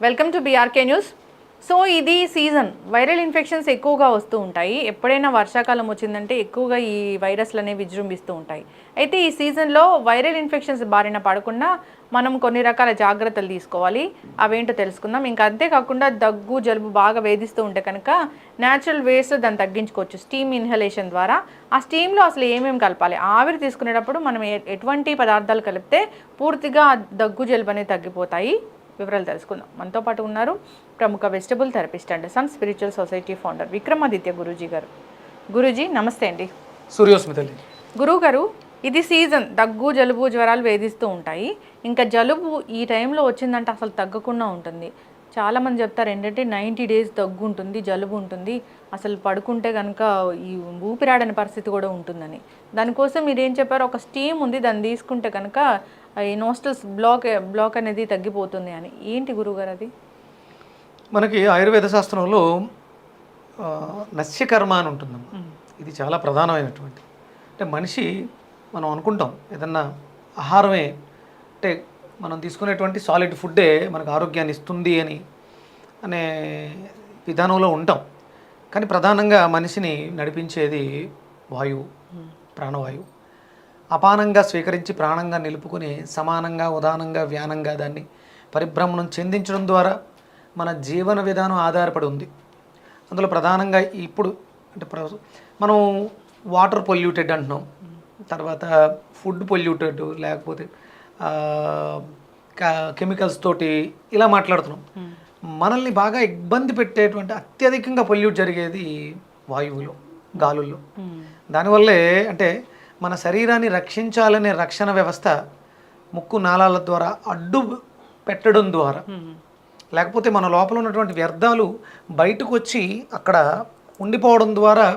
Welcome to BRK news. So ఇది season viral infections ఎక్కువగా వస్తూ ఉంటాయి. ఎప్పుడైనా వర్షాకాలం వచ్చిందంటే ఎక్కువగా ఈ వైరస్లు అనేవి విజృంభిస్తూ ఉంటాయి. అయితే ఈ సీజన్లో వైరల్ ఇన్ఫెక్షన్స్ బారిన పడకుండా మనం కొన్ని రకాల జాగ్రత్తలు తీసుకోవాలి. అవేంటో తెలుసుకుందాం. ఇంకా అంతేకాకుండా దగ్గు జలుబు బాగా వేధిస్తూ ఉంటే కనుక న్యాచురల్ వేస్ దాన్ని తగ్గించుకోవచ్చు స్టీమ్ ఇన్హలేషన్ ద్వారా. ఆ స్టీమ్లో అసలు ఏమేమి కలపాలి, ఆవిరి తీసుకునేటప్పుడు మనం ఎటువంటి పదార్థాలు కలిపితే పూర్తిగా దగ్గు జలుబు అనేవి తగ్గిపోతాయి, వివరాలు తెలుసుకుందాం. మనతో పాటు ఉన్నారు ప్రముఖ vegetable therapist and sun spiritual society founder Vikramaditya Guruji గారు. గురూజీ నమస్తే అండి. సూర్యోస్మితల్లి. గురువు గారు, ఇది సీజన్, దగ్గు జలుబు జ్వరాలు వేధిస్తూ ఉంటాయి. ఇంకా జలుబు ఈ టైంలో వచ్చిందంటే అసలు తగ్గకుండా ఉంటుంది. చాలామంది చెప్తారు ఏంటంటే 90 days దగ్గు ఉంటుంది, జలుబు ఉంటుంది, అసలు పడుకుంటే కనుక ఈ ఊపిరాడని పరిస్థితి కూడా ఉంటుందని. దానికోసం మీరు ఏం చెప్పారు, ఒక స్టీమ్ ఉంది, దాన్ని తీసుకుంటే కనుక ఈ నోస్టల్స్ బ్లాక్ అనేది తగ్గిపోతుంది అని. ఏంటి గురువుగారు అది? మనకి ఆయుర్వేద శాస్త్రంలో నస్యకర్మ అని ఉంటుందమ్మా. ఇది చాలా ప్రధానమైనటువంటి, అంటే మనిషి మనం అనుకుంటాం ఏదన్నా ఆహారమే, అంటే మనం తీసుకునేటువంటి సాలిడ్ ఫుడ్డే మనకు ఆరోగ్యాన్ని ఇస్తుంది అనే విధానంలో ఉంటాం. కానీ ప్రధానంగా మనిషిని నడిపించేది వాయువు, ప్రాణవాయువు. అపానంగా స్వీకరించి ప్రాణంగా నిలుపుకుని సమానంగా ఉదానంగా వ్యానంగా దాన్ని పరిభ్రమణం చెందించడం ద్వారా మన జీవన విధానం ఆధారపడి ఉంది. అందులో ప్రధానంగా ఇప్పుడు అంటే మనం వాటర్ పొల్యూటెడ్ అంటున్నాం, తర్వాత ఫుడ్ పొల్యూటెడ్, లేకపోతే కెమికల్స్ తోటి ఇలా మాట్లాడుతున్నాం. మనల్ని బాగా ఇబ్బంది పెట్టేటువంటి అత్యధికంగా పొల్యూట్ జరిగేది వాయువులో, గాలుల్లో. దానివల్లే అంటే మన శరీరాన్ని రక్షించాలనే రక్షణ వ్యవస్థ ముక్కు నాళాల ద్వారా అడ్డు పెట్టడం ద్వారా, లేకపోతే మన లోపల ఉన్నటువంటి వ్యర్థాలు బయటకు వచ్చి అక్కడ ఉండిపోవడం ద్వారా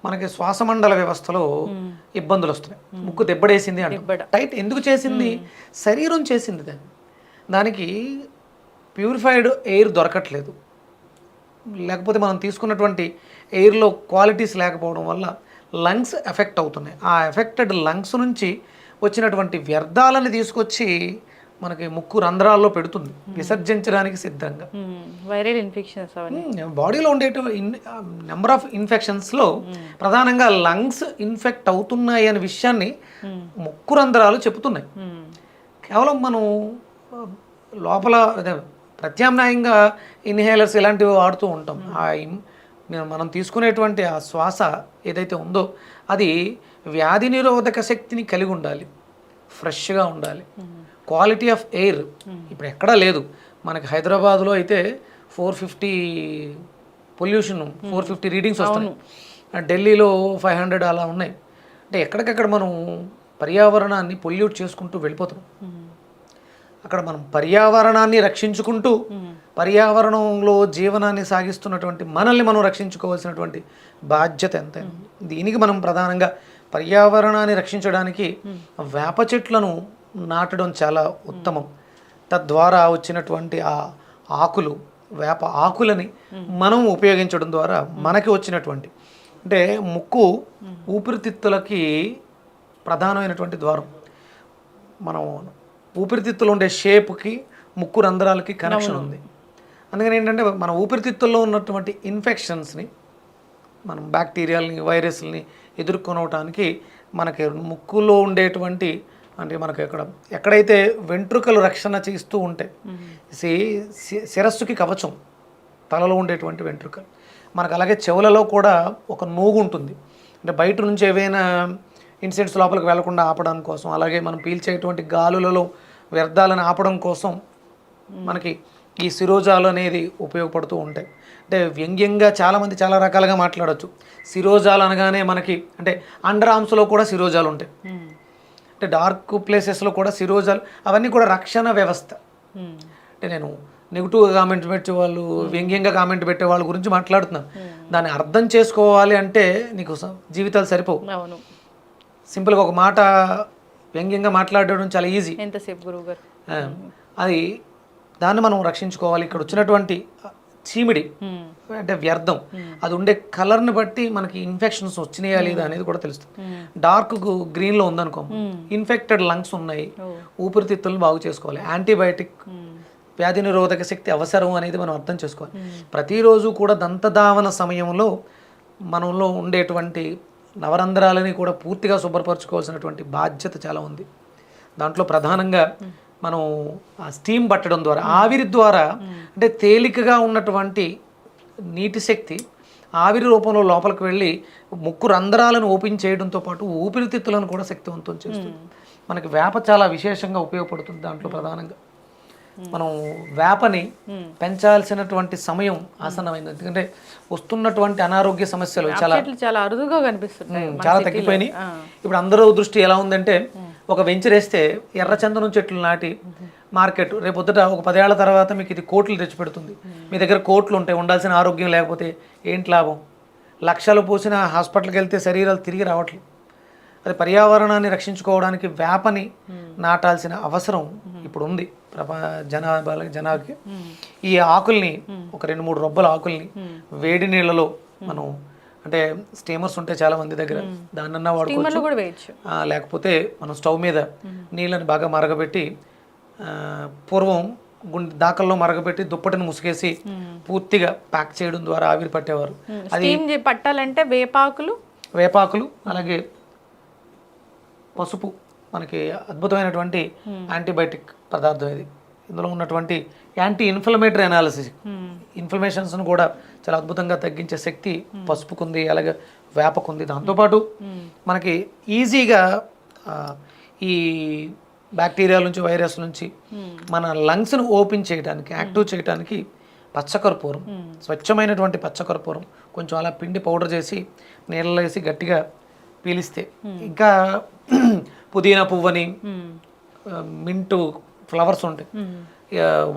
మనకి శ్వాసమండల వ్యవస్థలో ఇబ్బందులు వస్తున్నాయి. ముక్కు దెబ్బడేసింది అంటే టైట్ ఎందుకు చేసింది? శరీరం చేసింది. దానికి ప్యూరిఫైడ్ ఎయిర్ దొరకట్లేదు, లేకపోతే మనం తీసుకున్నటువంటి ఎయిర్లో క్వాలిటీస్ లేకపోవడం వల్ల లంగ్స్ ఎఫెక్ట్ అవుతున్నాయి. ఆ ఎఫెక్టెడ్ లంగ్స్ నుంచి వచ్చినటువంటి వ్యర్థాలని తీసుకొచ్చి మనకి ముక్కు రంధ్రాల్లో పెడుతుంది, విసర్జించడానికి సిద్ధంగా. వైరల్ ఇన్ఫెక్షన్స్ బాడీలో ఉండే నెంబర్ ఆఫ్ ఇన్ఫెక్షన్స్లో ప్రధానంగా లంగ్స్ ఇన్ఫెక్ట్ అవుతున్నాయి అనే విషయాన్ని ముక్కు రంధ్రాలు చెబుతున్నాయి. కేవలం మనం లోపల ప్రత్యామ్నాయంగా ఇన్హేలర్స్ ఇలాంటివి వాడుతూ ఉంటాం. మనం తీసుకునేటువంటి ఆ శ్వాస ఏదైతే ఉందో అది వ్యాధి నిరోధక శక్తిని కలిగి ఉండాలి, ఫ్రెష్గా ఉండాలి. క్వాలిటీ ఆఫ్ ఎయిర్ ఇప్పుడు ఎక్కడా లేదు. మనకి హైదరాబాద్లో అయితే 450 పొల్యూషన్, 450 రీడింగ్స్ వస్తున్నాయి. ఢిల్లీలో 500 అలా ఉన్నాయి. అంటే ఎక్కడికక్కడ మనం పర్యావరణాన్ని పొల్యూట్ చేసుకుంటూ వెళ్ళిపోతున్నాం. అక్కడ మనం పర్యావరణాన్ని రక్షించుకుంటూ పర్యావరణంలో జీవనాన్ని సాగిస్తున్నటువంటి మనల్ని మనం రక్షించుకోవాల్సినటువంటి బాధ్యత ఎంతైనా. దీనికి మనం ప్రధానంగా పర్యావరణాన్ని రక్షించడానికి వేప చెట్లను నాటడం చాలా ఉత్తమం. తద్వారా వచ్చినటువంటి ఆ ఆకులు, వేప ఆకులని మనం ఉపయోగించడం ద్వారా మనకి వచ్చినటువంటి, అంటే ముక్కు ఊపిరితిత్తులకి ప్రధానమైనటువంటి ద్వారం. మనం ఊపిరితిత్తులు ఉండే షేప్కి ముక్కు రంధ్రాలకి కనెక్షన్ ఉంది. అందుకని ఏంటంటే మన ఊపిరితిత్తుల్లో ఉన్నటువంటి ఇన్ఫెక్షన్స్ని, మనం బ్యాక్టీరియాలని, వైరస్ని ఎదుర్కొనటానికి మనకి ముక్కులో ఉండేటువంటి, అంటే మనకు ఎక్కడైతే వెంట్రుకలు రక్షణ చేస్తూ ఉంటాయి, శిరస్సుకి కవచం తలలో ఉండేటువంటి వెంట్రుకలు. మనకు అలాగే చెవులలో కూడా ఒక నూగు ఉంటుంది, అంటే బయట నుంచి ఏవైనా ఇన్సెక్ట్స్ లోపలికి వెళ్లకుండా ఆపడం కోసం, అలాగే మనం పీల్చేటువంటి గాలులలో వ్యర్థాలను ఆపడం కోసం మనకి ఈ శిరోజాలు అనేది ఉపయోగపడుతూ ఉంటాయి. అంటే వ్యంగ్యంగా చాలామంది చాలా రకాలుగా మాట్లాడచ్చు. శిరోజాలు అనగానే మనకి అంటే అండర్ ఆర్మ్స్లో కూడా శిరోజాలు ఉంటాయి, అంటే డార్క్ ప్లేసెస్లో కూడా శిరోజాలు, అవన్నీ కూడా రక్షణ వ్యవస్థ. అంటే నేను నెగిటివ్గా కామెంట్ పెట్టేవాళ్ళు, వ్యంగ్యంగా కామెంట్ పెట్టే వాళ్ళ గురించి మాట్లాడుతున్నాను. దాన్ని అర్థం చేసుకోవాలి అంటే నీకు జీవితాలు సరిపోవు. సింపుల్గా ఒక మాట వ్యంగ్యంగా మాట్లాడడం చాలా ఈజీ. ఎంతసేపు గురువుగారు అది దాన్ని మనం రక్షించుకోవాలి. ఇక్కడ వచ్చినటువంటి చీమిడి అంటే వ్యర్థం, అది ఉండే కలర్ని బట్టి మనకి ఇన్ఫెక్షన్స్ వచ్చినాయా లేదా అనేది కూడా తెలుస్తుంది. డార్క్ గ్రీన్లో ఉందనుకో, ఇన్ఫెక్టెడ్ లంగ్స్ ఉన్నాయి, ఊపిరితిత్తులను బాగు చేసుకోవాలి. యాంటీబయాటిక్ వ్యాధి నిరోధక శక్తి అవసరం అనేది మనం అర్థం చేసుకోవాలి. ప్రతిరోజు కూడా దంతధావన సమయంలో మనలో ఉండేటువంటి నవరంధ్రాలని కూడా పూర్తిగా శుభ్రపరచుకోవాల్సినటువంటి బాధ్యత చాలా ఉంది. దాంట్లో ప్రధానంగా మనం ఆ స్టీమ్ పట్టడం ద్వారా, ఆవిరి ద్వారా, అంటే తేలికగా ఉన్నటువంటి నీటి శక్తి ఆవిరి రూపంలో లోపలికి వెళ్ళి ముక్కు రంధ్రాలను ఓపెన్ చేయడంతో పాటు ఊపిరితిత్తులను కూడా శక్తివంతం చేస్తుంది. మనకి వేప చాలా విశేషంగా ఉపయోగపడుతుంది. దాంట్లో ప్రధానంగా మనం వేపని పెంచాల్సినటువంటి సమయం ఆసన్నమైంది. ఎందుకంటే వస్తున్నటువంటి అనారోగ్య సమస్యలు చాలా అరుదుగా కనిపిస్తున్నాయి, చాలా తగ్గిపోయినాయి. ఇప్పుడు అందరూ దృష్టి ఎలా ఉందంటే, ఒక వెంచరేస్తే ఎర్రచందనం చెట్లు నాటి మార్కెట్ రేపొద్దుట ఒక 10 ఏళ్ల తర్వాత మీకు ఇది కోట్లు తెచ్చిపెడుతుంది. మీ దగ్గర కోట్లు ఉంటాయి, ఉండాల్సిన ఆరోగ్యం లేకపోతే ఏంటి లాభం? లక్షలు పోసిన హాస్పిటల్కి వెళ్తే శరీరాలు తిరిగి రావట్లేదు. అది పర్యావరణాన్ని రక్షించుకోవడానికి వేపని నాటాల్సిన అవసరం ఇప్పుడు ఉంది జనాభాకి. ఈ ఆకుల్ని ఒక 2-3 రొబ్బల ఆకుల్ని వేడి నీళ్ళలో మనం, అంటే స్టీమర్స్ ఉంటాయి చాలా మంది దగ్గర, దాన్నన్నా వాడుకోవచ్చు. లేకపోతే మనం స్టవ్ మీద నీళ్ళని బాగా మరగబెట్టి, పూర్వం దాకల్లో మరగబెట్టి దుప్పటిని ముసుగేసి పూర్తిగా ప్యాక్ చేయడం ద్వారా ఆవిరి పట్టేవారు. అది పట్టాలంటే వేపాకులు అలాగే పసుపు మనకి అద్భుతమైనటువంటి యాంటీబయాటిక్ పదార్థం ఇది. ఇందులో ఉన్నటువంటి యాంటీ ఇన్ఫ్లమేటరీ అనాలిసిస్, ఇన్ఫ్లమేషన్స్ను కూడా చాలా అద్భుతంగా తగ్గించే శక్తి పసుపుకుంది, అలాగే వేపకుంది. దాంతోపాటు మనకి ఈజీగా ఈ బ్యాక్టీరియా నుంచి, వైరస్ నుంచి మన లంగ్స్ను ఓపెన్ చేయడానికి, యాక్టివ్ చేయడానికి పచ్చకర్పూరం, స్వచ్ఛమైనటువంటి పచ్చకర్పూరం కొంచెం అలా పిండి పౌడర్ చేసి నీళ్ళలో వేసి గట్టిగా పీలిస్తే, ఇంకా పుదీనా పువ్వని, మింటు ఫ్లవర్స్ ఉంటాయి,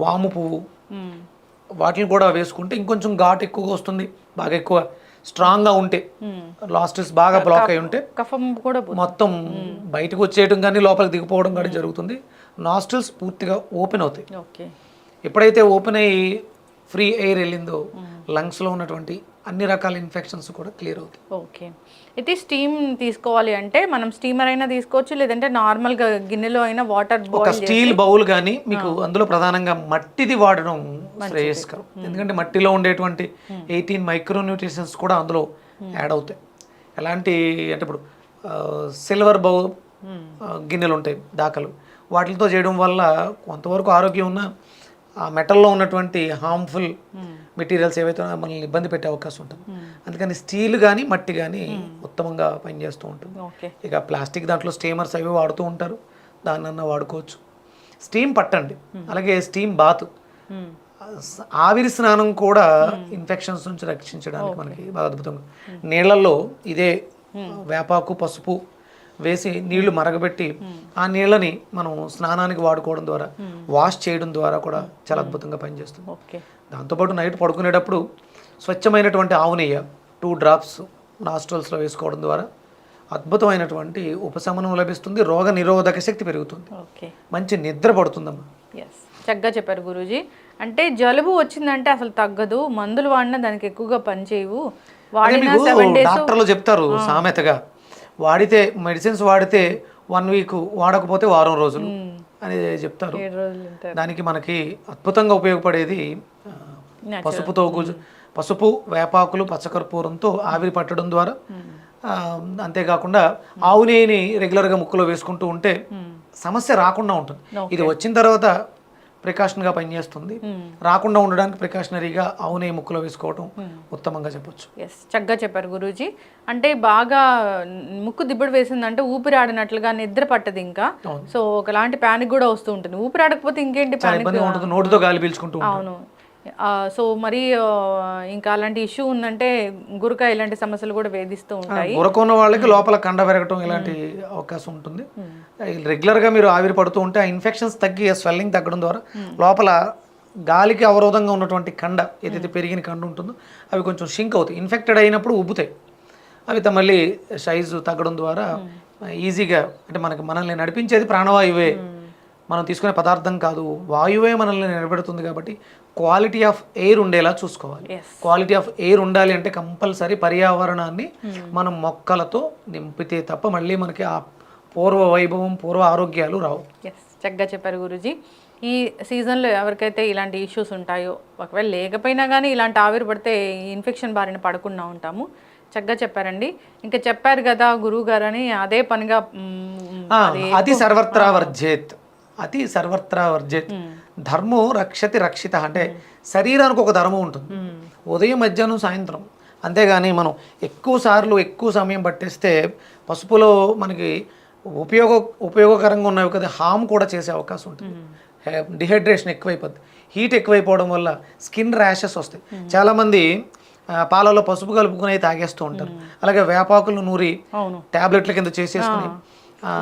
వాము పువ్వు, వాటిని కూడా వేసుకుంటే ఇంకొంచెం ఘాటు ఎక్కువగా వస్తుంది. బాగా ఎక్కువ స్ట్రాంగ్గా ఉంటే, లాస్టిస్ బాగా బ్లాక్ అయి ఉంటే మొత్తం బయటకు వచ్చేయడం కానీ లోపలికి దిగిపోవడం కానీ జరుగుతుంది. నాస్ట్రిల్స్ పూర్తిగా ఓపెన్ అవుతాయి. ఎప్పుడైతే ఓపెన్ అయ్యి ఫ్రీ ఎయిర్ వెళ్ళిందో లంగ్స్లో ఉన్నటువంటి అన్ని రకాల ఇన్ఫెక్షన్స్ కూడా క్లియర్ అవుతాయి. ఓకే, అయితే స్టీమ్ తీసుకోవాలి అంటే మనం స్టీమర్ అయినా తీసుకోవచ్చు, లేదంటే నార్మల్గా గిన్నెలో అయినా వాటర్ ఒక స్టీల్ బౌల్ కానీ, మీకు అందులో ప్రధానంగా మట్టిది వాడడం శ్రేయస్కరం. ఎందుకంటే మట్టిలో ఉండేటువంటి 18 మైక్రోన్యూట్రిషన్స్ కూడా అందులో యాడ్ అవుతాయి. ఎలాంటి అంటే ఇప్పుడు సిల్వర్ బౌల్ గిన్నెలు ఉంటాయి, దాకలు, వాటితో చేయడం వల్ల కొంతవరకు ఆరోగ్యం ఉన్న ఆ మెటల్లో ఉన్నటువంటి హార్మ్ఫుల్ మెటీరియల్స్ ఏవైతే మనల్ని ఇబ్బంది పెట్టే అవకాశం ఉంటుంది. అందుకని స్టీల్ కానీ మట్టి కానీ ఉత్తమంగా పనిచేస్తూ ఉంటుంది. ఇక ప్లాస్టిక్ దాంట్లో స్టీమర్స్ అవి వాడుతూ ఉంటారు, దాన్నన్నా వాడుకోవచ్చు. స్టీమ్ పట్టండి, అలాగే స్టీమ్ బాత్, ఆవిరి స్నానం కూడా ఇన్ఫెక్షన్స్ నుంచి రక్షించడానికి మనకి బాగా అద్భుతంగా. నీళ్ళల్లో ఇదే వేపాకు, పసుపు వేసి నీళ్లు మరగబెట్టి ఆ నీళ్ళని మనం స్నానానికి వాడుకోవడం ద్వారా, వాష్ చేయడం ద్వారా కూడా చాలా అద్భుతంగా పనిచేస్తుంది. దాంతోపాటు నైట్ పడుకునేటప్పుడు స్వచ్ఛమైనటువంటి ఆవు నెయ్యి 2 drops నాస్ట్రల్స్లో వేసుకోవడం ద్వారా అద్భుతమైనటువంటి ఉపశమనం లభిస్తుంది, రోగ నిరోధక శక్తి పెరుగుతుంది, మంచి నిద్ర పడుతుందమ్మా. చక్కగా చెప్పారు గురూజీ. అంటే జలుబు వచ్చిందంటే అసలు తగ్గదు, మందులు వాడినా దానికి ఎక్కువగా పనిచేయవు, డాక్టర్లు చెప్తారు సామెతగా, వాడితే మెడిసిన్స్ వాడితే 1 week, వాడకపోతే వారం రోజులు అని చెప్తారు. దానికి మనకి అద్భుతంగా ఉపయోగపడేది పసుపు, వేపాకులు, పచ్చకర్పూరంతో ఆవిరి పట్టడం ద్వారా, అంతేకాకుండా ఆవు నెయ్యిని రెగ్యులర్గా ముక్కులో వేసుకుంటూ ఉంటే సమస్య రాకుండా ఉంటుంది. ఇది వచ్చిన తర్వాత ప్రికాషన్గా పనిచేస్తుంది, రాకుండా ఉండడానికి ప్రికాషనరీగా ఆవు నెయ్యి ముక్కులో వేసుకోవడం ఉత్తమంగా చెప్పొచ్చు. చక్కగా చెప్పారు గురూజీ. అంటే బాగా ముక్కు దిబ్బడు వేసిందంటే ఊపిరి ఆడినట్లుగా నిద్ర పట్టదు ఇంకా, సో ఒకలాంటి ప్యానిక్ కూడా వస్తూ ఉంటుంది. ఊపిరి ఆడకపోతే ఇంకేంటి ఇబ్బంది ఉంటుంది, నోటితో గాలి పీల్చుకుంటూ. అవును. సో మరి ఇంకా అలాంటి ఇష్యూ ఉందంటే గురక ఇలాంటి సమస్యలు కూడా వేధిస్తూ ఉంటాయి. గురక ఉన్న వాళ్ళకి లోపల కండ పెరగటం ఇలాంటి అవకాశం ఉంటుంది. రెగ్యులర్గా మీరు ఆవిరి పడుతూ ఉంటే ఆ ఇన్ఫెక్షన్స్ తగ్గి, స్వెల్లింగ్ తగ్గడం ద్వారా లోపల గాలికి అవరోధంగా ఉన్నటువంటి కండ, ఏదైతే పెరిగిన కండ ఉంటుందో అవి కొంచెం షింక్ అవుతాయి. ఇన్ఫెక్టెడ్ అయినప్పుడు ఉబ్బుతాయి, అవి మళ్ళీ సైజు తగ్గడం ద్వారా ఈజీగా, అంటే మనల్ని నడిపించేది ప్రాణవాయువే, మనం తీసుకునే పదార్థం కాదు, వాయువే మనల్ని నిలబెడుతుంది. కాబట్టి క్వాలిటీ ఆఫ్ ఎయిర్ ఉండేలా చూసుకోవాలి. క్వాలిటీ ఆఫ్ ఎయిర్ ఉండాలి అంటే కంపల్సరీ పర్యావరణాన్ని మనం మొక్కలతో నింపితే తప్ప మళ్ళీ మనకి ఆ పూర్వ వైభవం, పూర్వ ఆరోగ్యాలు రావు. చక్కగా చెప్పారు గురూజీ. ఈ సీజన్లో ఎవరికైతే ఇలాంటి ఇష్యూస్ ఉంటాయో, ఒకవేళ లేకపోయినా కానీ ఇలాంటి ఆవిరి పడితే ఇన్ఫెక్షన్ బారిన పడకుండా ఉంటాము. చక్కగా చెప్పారండి. ఇంకా చెప్పారు కదా గురువు గారు అని అదే పనిగా అతి సర్వత్రా వర్జేత్, అతి సర్వత్రా వర్జేత్. ధర్మో రక్షతి రక్షిత అంటే శరీరానికి ఒక ధర్మం ఉంటుంది, ఉదయం మధ్యాహ్నం సాయంత్రం. అంతేగాని మనం ఎక్కువ సమయం పట్టేస్తే పసుపులో మనకి ఉపయోగకరంగా ఉన్నవి కదా హామ్ కూడా చేసే అవకాశం ఉంటుంది. డిహైడ్రేషన్ ఎక్కువైపోద్ది, హీట్ ఎక్కువైపోవడం వల్ల స్కిన్ ర్యాషెస్ వస్తాయి. చాలామంది పాలలో పసుపు కలుపుకుని తాగేస్తూ ఉంటారు. అలాగే వేపాకులు నూరి టాబ్లెట్ల కింద చేసేసుకుని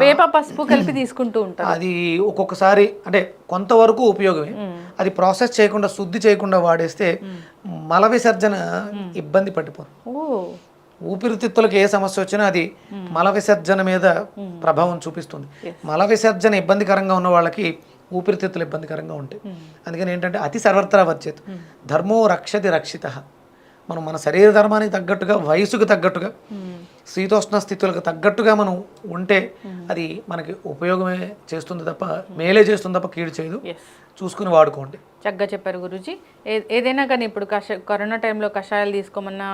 వేప పసుపు కలిపి తీసుకుంటూ ఉంటారు. అది ఒక్కొక్కసారి అంటే కొంతవరకు ఉపయోగమే. అది ప్రాసెస్ చేయకుండా శుద్ధి చేయకుండా వాడేస్తే మల విసర్జన ఇబ్బంది పడిపోతుంది. ఊపిరితిత్తులకు ఏ సమస్య వచ్చినా అది మల విసర్జన మీద ప్రభావం చూపిస్తుంది. మల విసర్జన ఇబ్బందికరంగా ఉన్న వాళ్ళకి ఊపిరితిత్తులు ఇబ్బందికరంగా ఉంటాయి. అందుకని ఏంటంటే అతి సర్వత్రా వర్జేత్, ధర్మో రక్షతి రక్షిత. మనం మన శరీర ధర్మానికి తగ్గట్టుగా, వయసుకు తగ్గట్టుగా, శీతోష్ణ స్థితులకు తగ్గట్టుగా మనం ఉంటే అది మనకి ఉపయోగమే చేస్తుంది తప్ప, మేలే చేస్తుంది తప్ప కీడు చేయదు. చూసుకుని వాడుకోండి. చక్కగా చెప్పారు గురూజీ. ఏదైనా కానీ ఇప్పుడు కరోనా టైంలో కషాయాలు తీసుకోమన్నా,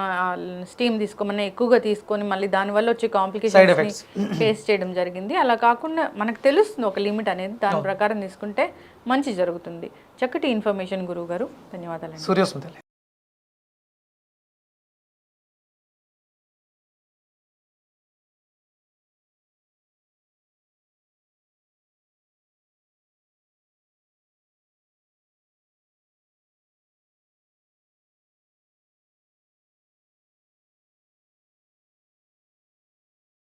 స్టీమ్ తీసుకోమన్నా ఎక్కువగా తీసుకొని మళ్ళీ దానివల్ల వచ్చే కాంప్లికేషన్స్ ఫేస్ చేయడం జరిగింది. అలా కాకుండా మనకు తెలుస్తుంది ఒక లిమిట్ అనేది, దాని ప్రకారం తీసుకుంటే మంచి జరుగుతుంది. చక్కటి ఇన్ఫర్మేషన్ గురువు గారు, ధన్యవాదాలు. సూర్యోస్మిత.